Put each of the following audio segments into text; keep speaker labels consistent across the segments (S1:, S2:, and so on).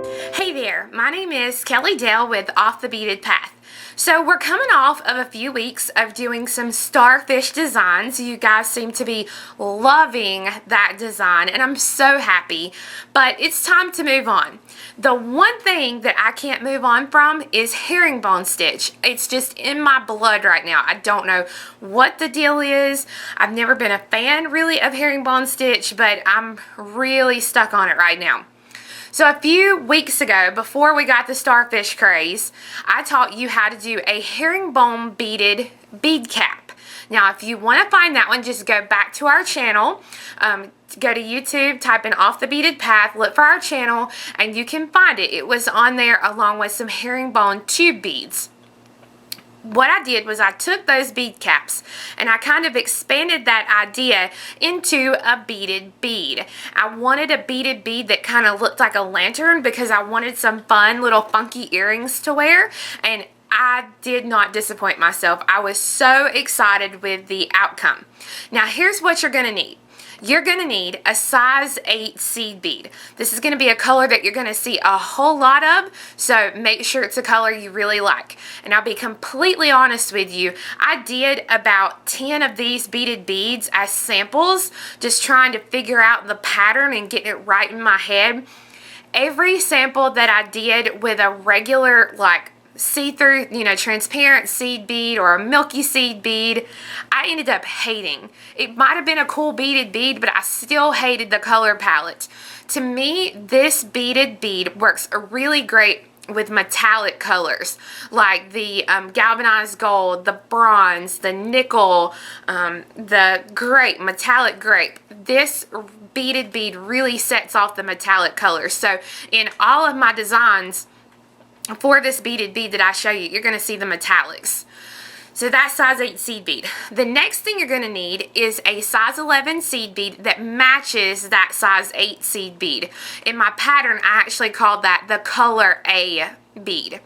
S1: Hey there, my name is Kelly Dale with Off the Beaded Path. So we're coming off of a few weeks of doing some starfish designs. You guys seem to be loving that design and I'm so happy, but it's time to move on. The one thing that I can't move on from is herringbone stitch. It's just in my blood right now. I don't know what the deal is. I've never been a fan really of herringbone stitch, but I'm really stuck on it right now. So a few weeks ago, before we got the starfish craze, I taught you how to do a herringbone beaded bead cap. Now, if you want to find that one, just go back to our channel. Go to YouTube, type in Off the Beaded Path, look for our channel, and you can find it. It was on there along with some herringbone tube beads. What I did was I took those bead caps and I kind of expanded that idea into a beaded bead. I wanted a beaded bead that kind of looked like a lantern because I wanted some fun little funky earrings to wear, and I did not disappoint myself. I was so excited with the outcome. Now here's what you're going to need. You're going to need a size 8 seed bead. This is going to be a color that you're going to see a whole lot of, so make sure it's a color you really like. And I'll be completely honest with you, I did about 10 of these beaded beads as samples, just trying to figure out the pattern and getting it right in my head. Every sample that I did with a regular, like, see-through, transparent seed bead or a milky seed bead, I ended up hating. It might have been a cool beaded bead, but I still hated the color palette. To me, this beaded bead works really great with metallic colors like the galvanized gold, the bronze, the nickel, the grape, metallic grape. This beaded bead really sets off the metallic colors. So in all of my designs for this beaded bead that I show you, you're going to see the metallics. So that's size 8 seed bead. The next thing you're going to need is a size 11 seed bead that matches that size 8 seed bead. In my pattern, I actually called that the color A bead.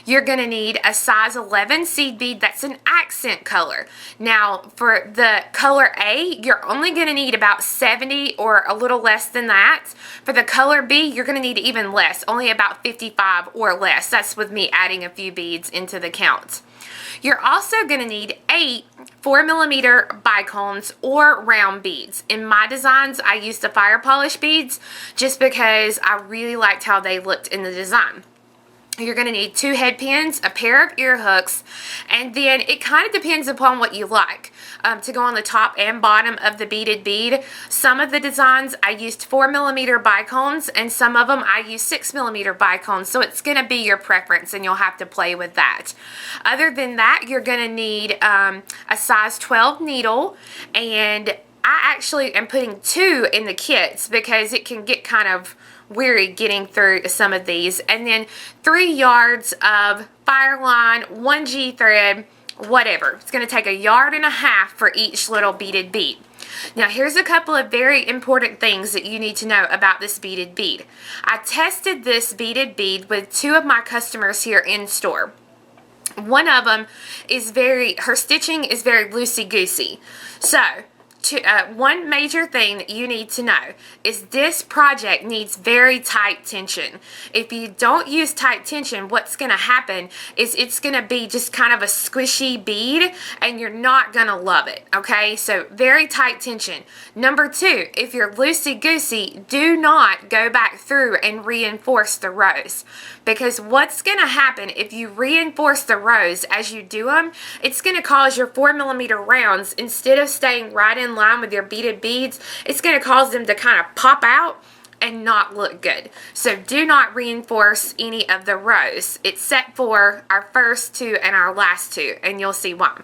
S1: You're going to need a size 11 seed bead that's an accent color. Now, for the color A, you're only going to need about 70 or a little less than that. For the color B, you're going to need even less, only about 55 or less. That's with me adding a few beads into the count. You're also going to need 8 4mm bicones or round beads. In my designs, I used the fire polish beads just because I really liked how they looked in the design. You're going to need 2 head pins, a pair of ear hooks, and then it kind of depends upon what you like to go on the top and bottom of the beaded bead. Some of the designs I used 4mm bicones, and some of them I used 6mm bicones, so it's going to be your preference and you'll have to play with that. Other than that, you're going to need a size 12 needle, and I actually am putting 2 in the kits because it can get kind of weary getting through some of these. And then 3 yards of fire line, 1G thread, whatever. It's going to take 1.5 yards for each little beaded bead. Now here's a couple of very important things that you need to know about this beaded bead. I tested this beaded bead with 2 of my customers here in store. One of them is her stitching is very loosey-goosey. So one major thing that you need to know is this project needs very tight tension. If you don't use tight tension, what's going to happen is it's going to be just kind of a squishy bead and you're not going to love it, okay? So very tight tension. Number 2, if you're loosey-goosey, do not go back through and reinforce the rows, because what's going to happen if you reinforce the rows as you do them, it's going to cause your 4mm rounds, instead of staying right in line with your beaded beads, it's going to cause them to kind of pop out and not look good. So do not reinforce any of the rows except for our first 2 and our last 2, and you'll see why.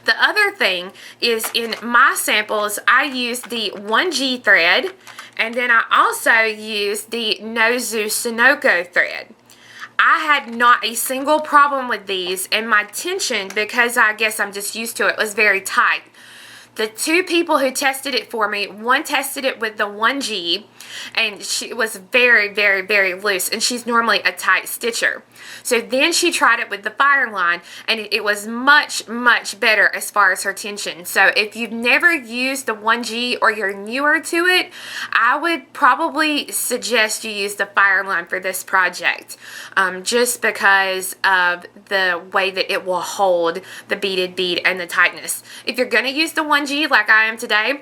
S1: The other thing is, in my samples, I used the 1G thread, and then I also used the Nozu Sunoco thread. I had not a single problem with these, and my tension, because I guess I'm just used to it, was very tight. The two people who tested it for me, one tested it with the 1G, and she was very, very, very loose, and she's normally a tight stitcher. So then she tried it with the Fireline, and it was much, much better as far as her tension. So if you've never used the 1G or you're newer to it, I would probably suggest you use the Fireline for this project, just because of the way that it will hold the beaded bead and the tightness. If you're going to use the 1G like I am today,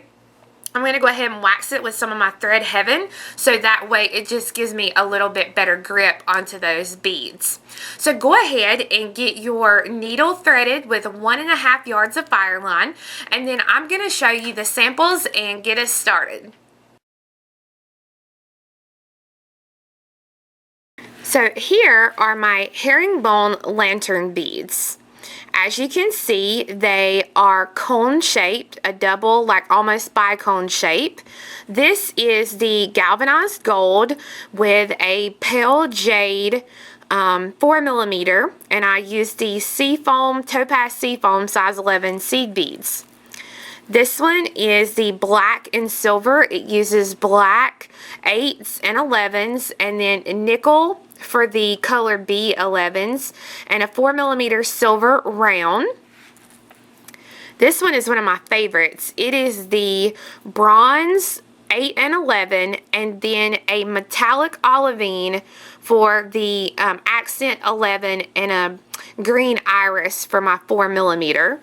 S1: I'm going to go ahead and wax it with some of my Thread Heaven, so that way it just gives me a little bit better grip onto those beads. So go ahead and get your needle threaded with 1.5 yards of Fireline, and then I'm going to show you the samples and get us started. So here are my herringbone lantern beads. As you can see, they are cone shaped, a double, like almost bicone shape. This is the galvanized gold with a pale jade 4mm, and I used the Seafoam, Topaz Seafoam size 11 seed beads. This one is the black and silver. It uses black 8s and 11s, and then nickel for the color B11s, and a 4mm silver round. This one is one of my favorites. It is the bronze 8 and 11, and then a metallic olivine for the accent 11, and a green iris for my 4mm.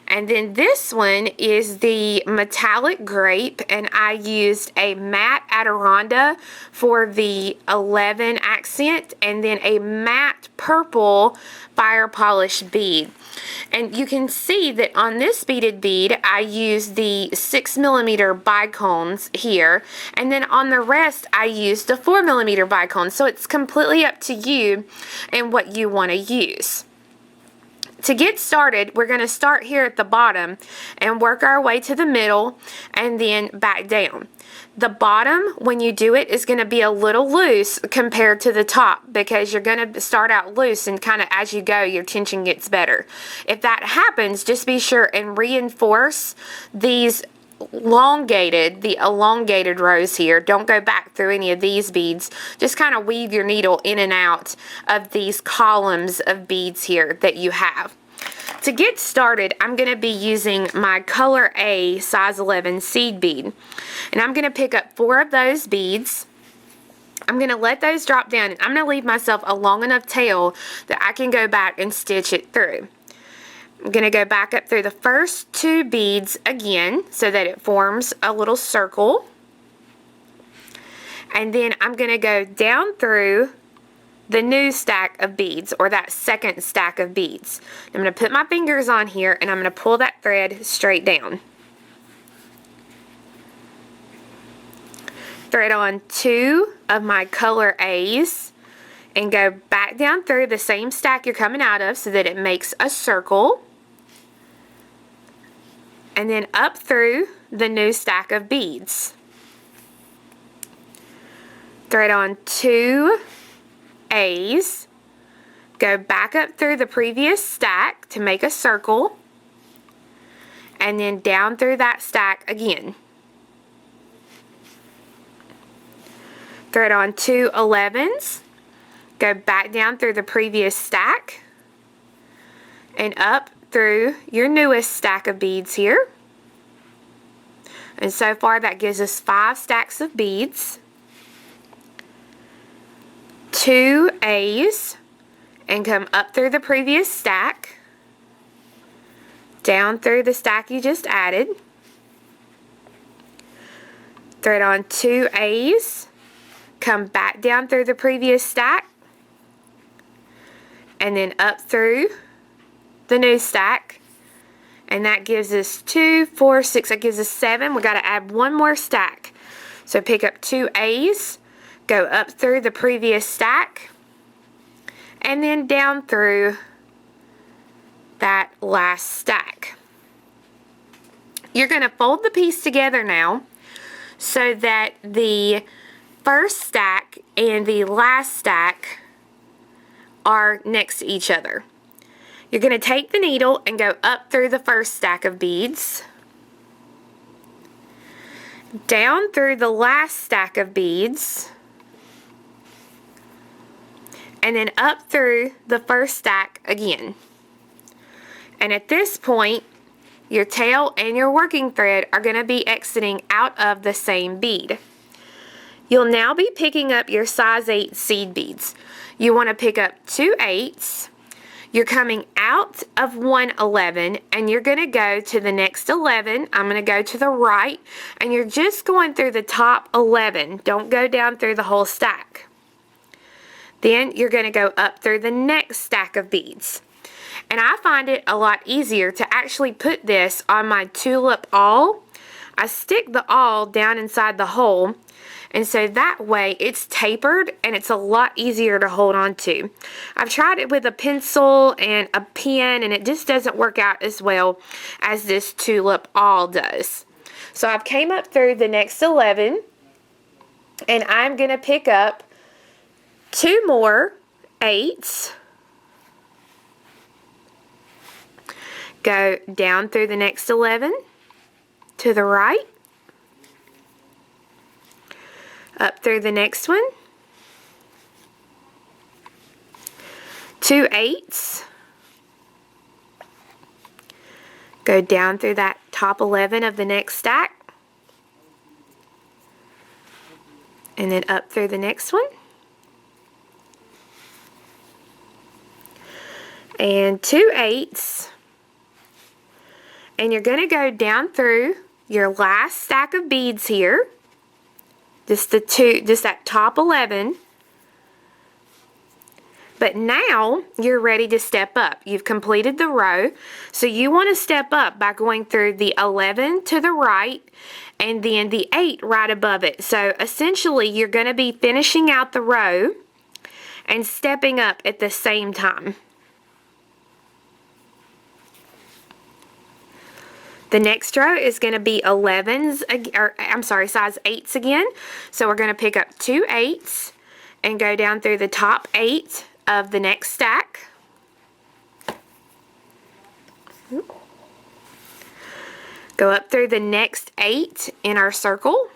S1: And then this one is the metallic grape, and I used a matte Adironda for the 11 accent, and then a matte purple fire polish bead. And you can see that on this beaded bead, I used the 6mm bicones here, and then on the rest, I used the 4mm bicones. So it's completely up to you and what you want to use. To get started, we're going to start here at the bottom and work our way to the middle and then back down. The bottom, when you do it, is going to be a little loose compared to the top, because you're going to start out loose, and kind of as you go, your tension gets better. If that happens, just be sure and reinforce these the elongated rows here. Don't go back through any of these beads. Just kind of weave your needle in and out of these columns of beads here that you have. To get started, I'm going to be using my color A size 11 seed bead, and I'm going to pick up 4 of those beads. I'm going to let those drop down, and I'm going to leave myself a long enough tail that I can go back and stitch it through. I'm going to go back up through the first 2 beads again so that it forms a little circle. And then I'm going to go down through the new stack of beads, or that second stack of beads. I'm going to put my fingers on here, and I'm going to pull that thread straight down. Thread on 2 of my color A's and go back down through the same stack you're coming out of so that it makes a circle. And then up through the new stack of beads. Thread on 2 A's, go back up through the previous stack to make a circle, and then down through that stack again. Thread on 2 11s, go back down through the previous stack, and up through your newest stack of beads here. And so far that gives us 5 stacks of beads. 2 A's, and come up through the previous stack, down through the stack you just added. Thread on 2 A's, come back down through the previous stack, and then up through the new stack, and that gives us 2, 4, 6, that gives us 7. We got to add 1 more stack. So pick up 2 A's, go up through the previous stack, and then down through that last stack. You're going to fold the piece together now so that the first stack and the last stack are next to each other. You're going to take the needle and go up through the first stack of beads, down through the last stack of beads, and then up through the first stack again. And at this point, your tail and your working thread are going to be exiting out of the same bead. You'll now be picking up your size 8 seed beads. You want to pick up 2 8s. You're coming out of one 11 and you're going to go to the next 11. I'm going to go to the right and you're just going through the top 11. Don't go down through the whole stack. Then you're going to go up through the next stack of beads. And I find it a lot easier to actually put this on my tulip awl. I stick the awl down inside the hole, and so that way it's tapered and it's a lot easier to hold on to. I've tried it with a pencil and a pen and it just doesn't work out as well as this tulip awl does. So I've came up through the next 11 and I'm going to pick up 2 more 8s. Go down through the next 11 to the right, up through the next one, 2 8s, go down through that top 11 of the next stack, and then up through the next one, and 2 8s. And you're going to go down through your last stack of beads here, just that top 11. But now you're ready to step up. You've completed the row, so you want to step up by going through the 11 to the right and then the 8 right above it. So essentially you're going to be finishing out the row and stepping up at the same time. The next row is going to be 11s, size 8s again. So we're going to pick up 2 8s and go down through the top 8 of the next stack. Go up through the next 8 in our circle.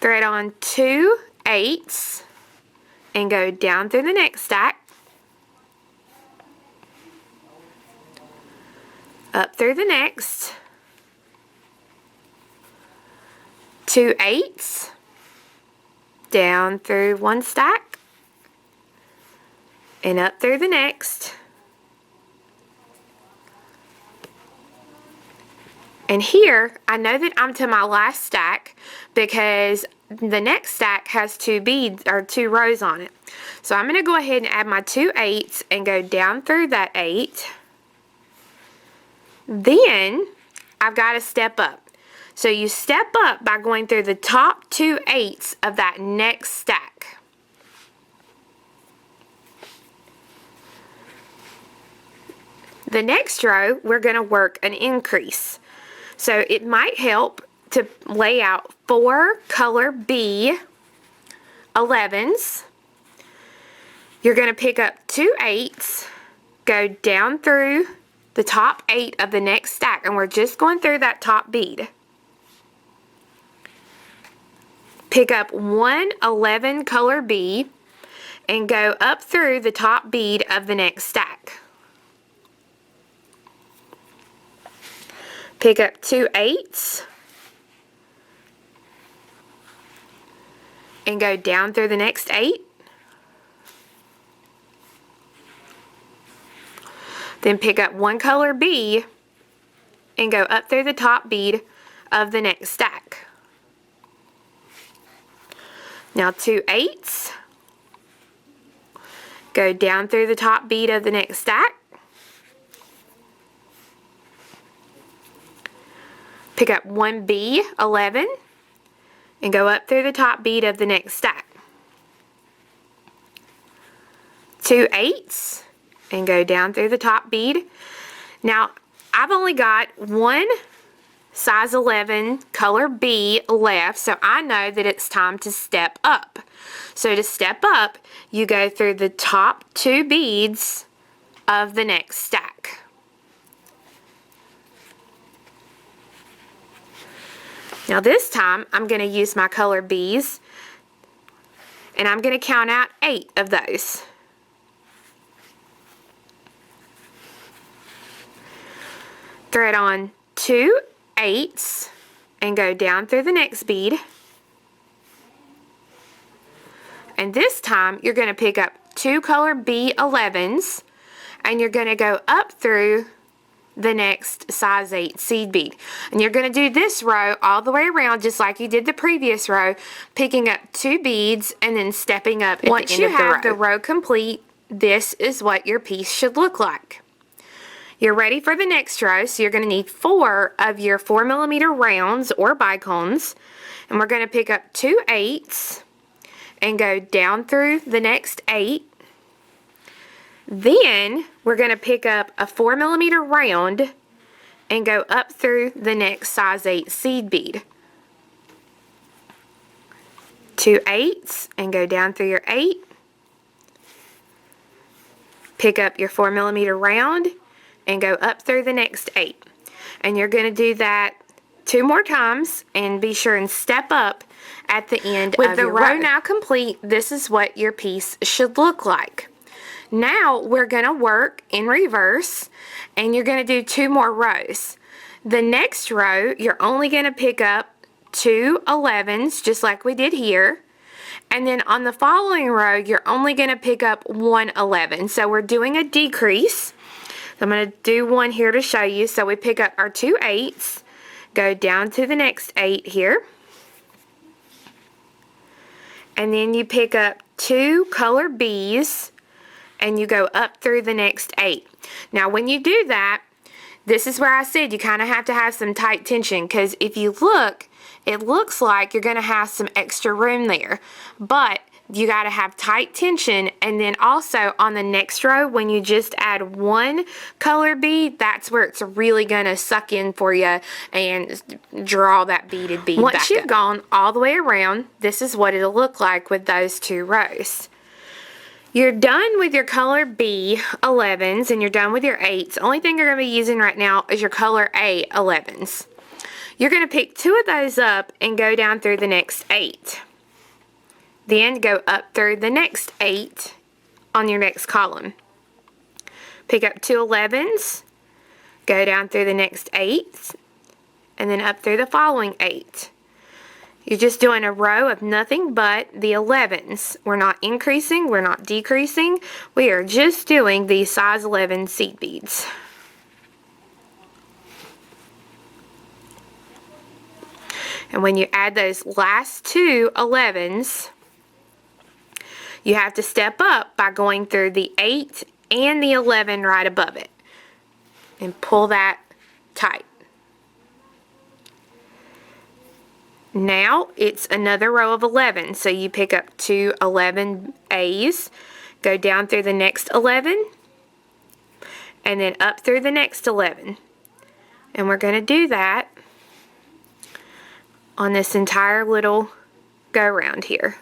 S1: Thread on 2 8s and go down through the next stack. Up through the next, 2 8s, down through one stack, and up through the next. And here, I know that I'm to my last stack because the next stack has 2 beads or 2 rows on it. So I'm going to go ahead and add my 2 8s and go down through that 8. Then I've got to step up. So you step up by going through the top 2 8s of that next stack. The next row, we're going to work an increase. So it might help to lay out 4 color B 11s. You're going to pick up 2 8s, go down through the top 8 of the next stack, and we're just going through that top bead. Pick up 1 11 color B and go up through the top bead of the next stack. Pick up 2 8s and go down through the next 8. Then pick up 1 color B and go up through the top bead of the next stack. Now 2 8s, go down through the top bead of the next stack. Pick up 1 B 11 and go up through the top bead of the next stack. 2 8s and go down through the top bead. Now I've only got 1 size 11 color B left, so I know that it's time to step up. So to step up, you go through the top 2 beads of the next stack. Now this time I'm going to use my color B's, and I'm going to count out 8 of those. Thread on 2 8s and go down through the next bead. And this time you're going to pick up 2 color B11s, and you're going to go up through the next size 8 seed bead. And you're going to do this row all the way around just like you did the previous row, picking up 2 beads and then stepping up at the end of the row. Once you have the row complete, this is what your piece should look like. You're ready for the next row, so you're going to need 4 of your 4mm rounds or bicones, and we're going to pick up 2 8s and go down through the next 8. Then we're going to pick up a 4mm round and go up through the next size 8 seed bead. 2 8s and go down through your 8. Pick up your 4mm round and go up through the next 8. And you're going to do that 2 more times, and be sure and step up at the end of your row. With the row now complete, this is what your piece should look like. Now we're going to work in reverse, and you're going to do 2 more rows. The next row, you're only going to pick up 2 11s, just like we did here. And then on the following row, you're only going to pick up 1 11. So we're doing a decrease. I'm going to do one here to show you. So we pick up our 2 8s, go down to the next 8 here, and then you pick up 2 color B's and you go up through the next 8. Now when you do that, this is where I said you kind of have to have some tight tension, because if you look, it looks like you're going to have some extra room there, but you got to have tight tension. And then also on the next row, when you just add 1 color bead, that's where it's really going to suck in for you and draw that beaded bead back up. Once you've gone all the way around, this is what it'll look like with those 2 rows. You're done with your color B11s and you're done with your 8s. The only thing you're going to be using right now is your color A11s. You're going to pick 2 of those up and go down through the next 8. Then go up through the next 8 on your next column. Pick up 2 11s, go down through the next 8, and then up through the following 8. You're just doing a row of nothing but the 11s. We're not increasing, we're not decreasing. We are just doing these size 11 seed beads. And when you add those last 2 11s, you have to step up by going through the 8 and the 11 right above it. And pull that tight. Now it's another row of 11. So you pick up 2 11 A's, go down through the next 11, and then up through the next 11. And we're going to do that on this entire little go round here.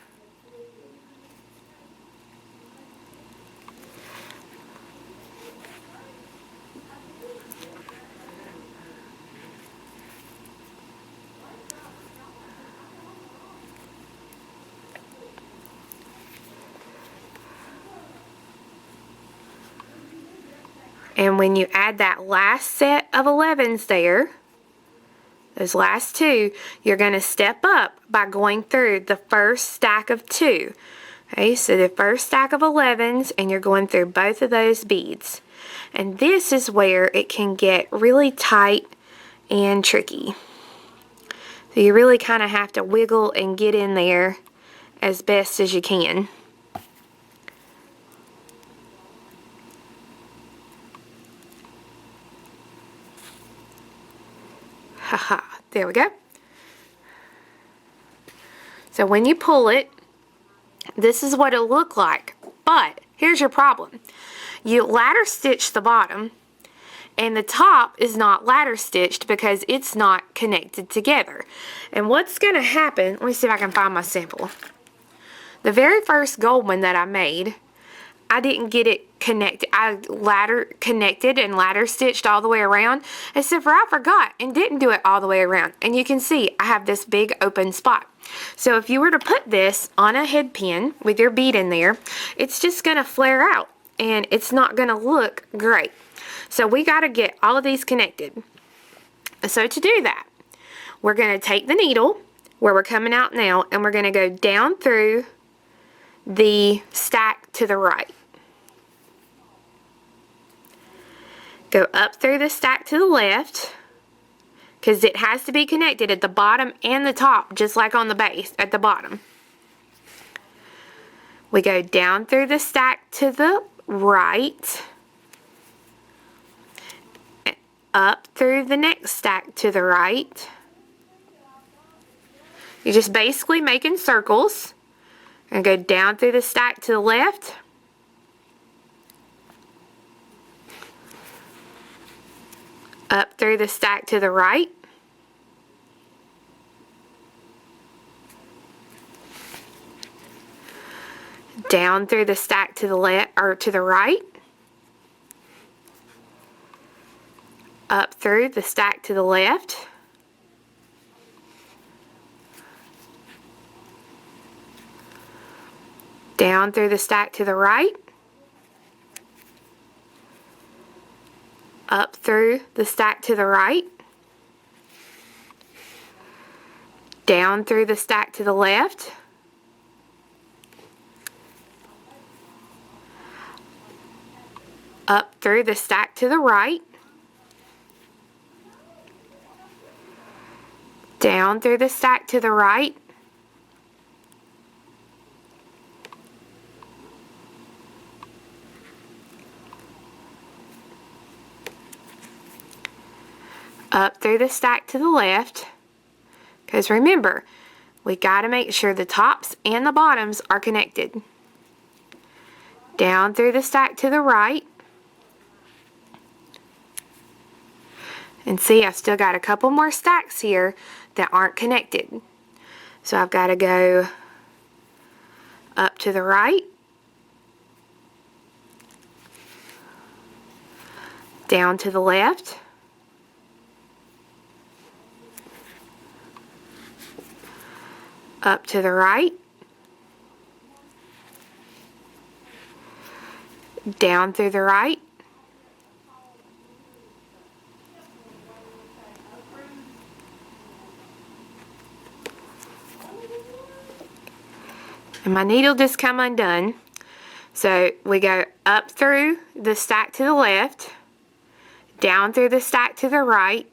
S1: And when you add that last set of 11s there, those last 2, you're going to step up by going through the first stack of 2. Okay, so the first stack of 11s, and you're going through both of those beads. And this is where it can get really tight and tricky. So you really kind of have to wiggle and get in there as best as you can. Haha, there we go. So when you pull it, this is what it'll look like. But here's your problem. You ladder stitch the bottom, and the top is not ladder stitched because it's not connected together. And what's going to happen, let me see if I can find my sample. The very first gold one that I made, I didn't get it connected. I connected and ladder stitched all the way around, except for I forgot and didn't do it all the way around. And you can see I have this big open spot. So if you were to put this on a head pin with your bead in there, it's just going to flare out and it's not going to look great. So we got to get all of these connected. So to do that, we're going to take the needle where we're coming out now, and we're going to go down through the stack to the right. Go up through the stack to the left, because it has to be connected at the bottom and the top, just like on the base at the bottom. We go down through the stack to the right, up through the next stack to the right. You're just basically making circles. And go down through the stack to the left. Up through the stack to the right. Down through the stack to the left, or to the right. Up through the stack to the left. Down through the stack to the right. Up through the stack to the right. Down through the stack to the left. Up through the stack to the right. Down through the stack to the right. Up through the stack to the left, because remember, we got to make sure the tops and the bottoms are connected. Down through the stack to the right, and see, I've still got a couple more stacks here that aren't connected. So I've got to go up to the right, down to the left, up to the right, down through the right, and my needle just come undone. So we go up through the stack to the left, down through the stack to the right,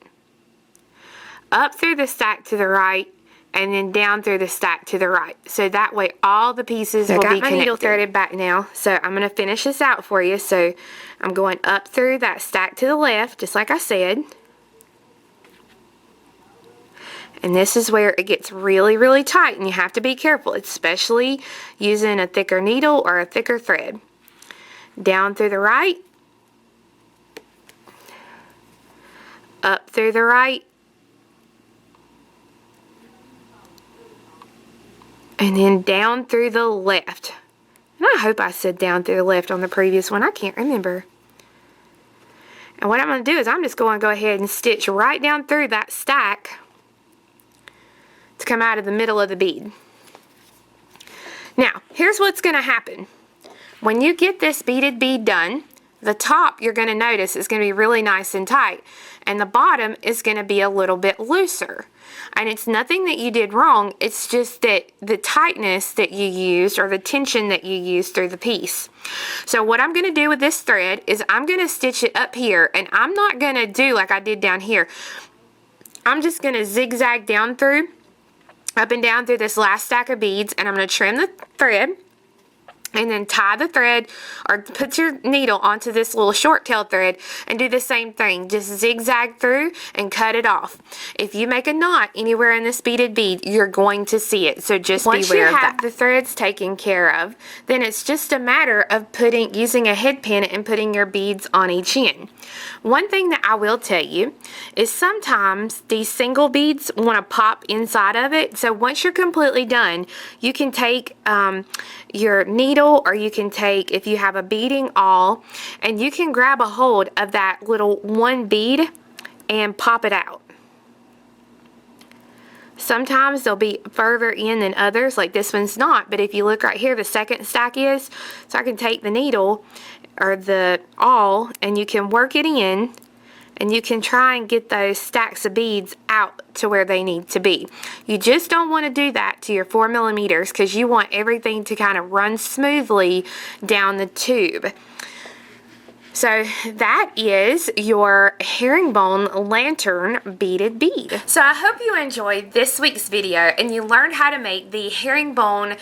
S1: up through the stack to the right, and then down through the stack to the right. So that way all the pieces will be connected. I got my needle threaded back now, so I'm going to finish this out for you. So I'm going up through that stack to the left, just like I said. And this is where it gets really, really tight, and you have to be careful, especially using a thicker needle or a thicker thread. Down through the right, up through the right, and then down through the left. And I hope I said down through the left on the previous one. I can't remember. And what I'm going to do is I'm just going to go ahead and stitch right down through that stack to come out of the middle of the bead. Now, here's what's going to happen. When you get this beaded bead done, the top, you're going to notice, is going to be really nice and tight, and the bottom is going to be a little bit looser. And it's nothing that you did wrong, it's just that the tightness that you used, or the tension that you used through the piece. So what I'm going to do with this thread is I'm going to stitch it up here, and I'm not going to do like I did down here. I'm just going to zigzag down through, up and down through this last stack of beads, and I'm going to trim the thread, and then tie the thread, or put your needle onto this little short tail thread and do the same thing. Just zigzag through and cut it off. If you make a knot anywhere in this beaded bead, you're going to see it. So just beware of that. Once you have the threads taken care of, then it's just a matter of using a head pin and putting your beads on each end. One thing that I will tell you is sometimes these single beads want to pop inside of it. So once you're completely done, you can take your needle needle, or you can take, if you have a beading awl, and you can grab a hold of that little one bead and pop it out. Sometimes they'll be further in than others, like this one's not, but if you look right here, the second stack is. So I can take the needle or the awl and you can work it in, and you can try and get those stacks of beads out to where they need to be. You just don't want to do that to your 4mm because you want everything to kind of run smoothly down the tube. So that is your herringbone lantern beaded bead. So I hope you enjoyed this week's video and you learned how to make the herringbone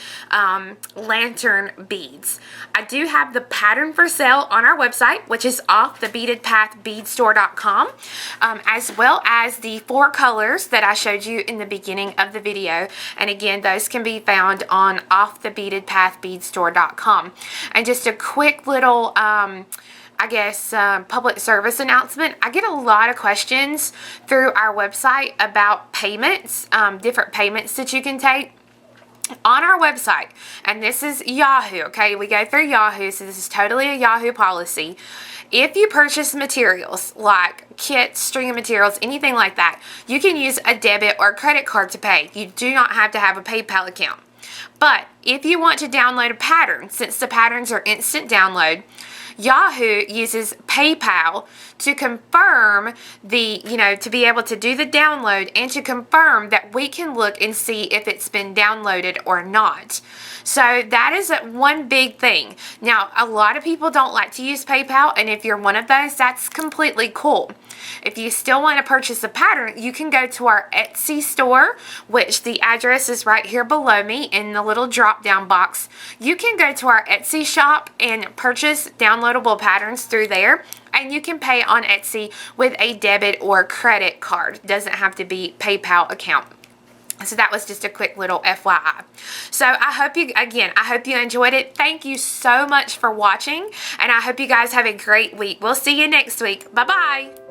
S1: lantern beads. I do have the pattern for sale on our website, which is offthebeadedpathbeadstore.com, as well as the 4 colors that I showed you in the beginning of the video. And again, those can be found on offthebeadedpathbeadstore.com. And just a quick little public service announcement. I get a lot of questions through our website about payments, different payments that you can take. On our website, and this is Yahoo, okay? We go through Yahoo, so this is totally a Yahoo policy. If you purchase materials like kits, string of materials, anything like that, you can use a debit or credit card to pay. You do not have to have a PayPal account. But if you want to download a pattern, since the patterns are instant download, Yahoo uses PayPal to confirm to be able to do the download and to confirm that we can look and see if it's been downloaded or not. So that is one big thing. Now, a lot of people don't like to use PayPal, and if you're one of those, that's completely cool. If you still want to purchase a pattern, you can go to our Etsy store, which the address is right here below me in the little drop-down box. You can go to our Etsy shop and purchase downloadable patterns through there, and you can pay on Etsy with a debit or credit card. It doesn't have to be PayPal account. So that was just a quick little FYI. So I hope you enjoyed it. Thank you so much for watching, and I hope you guys have a great week. We'll see you next week. Bye-bye.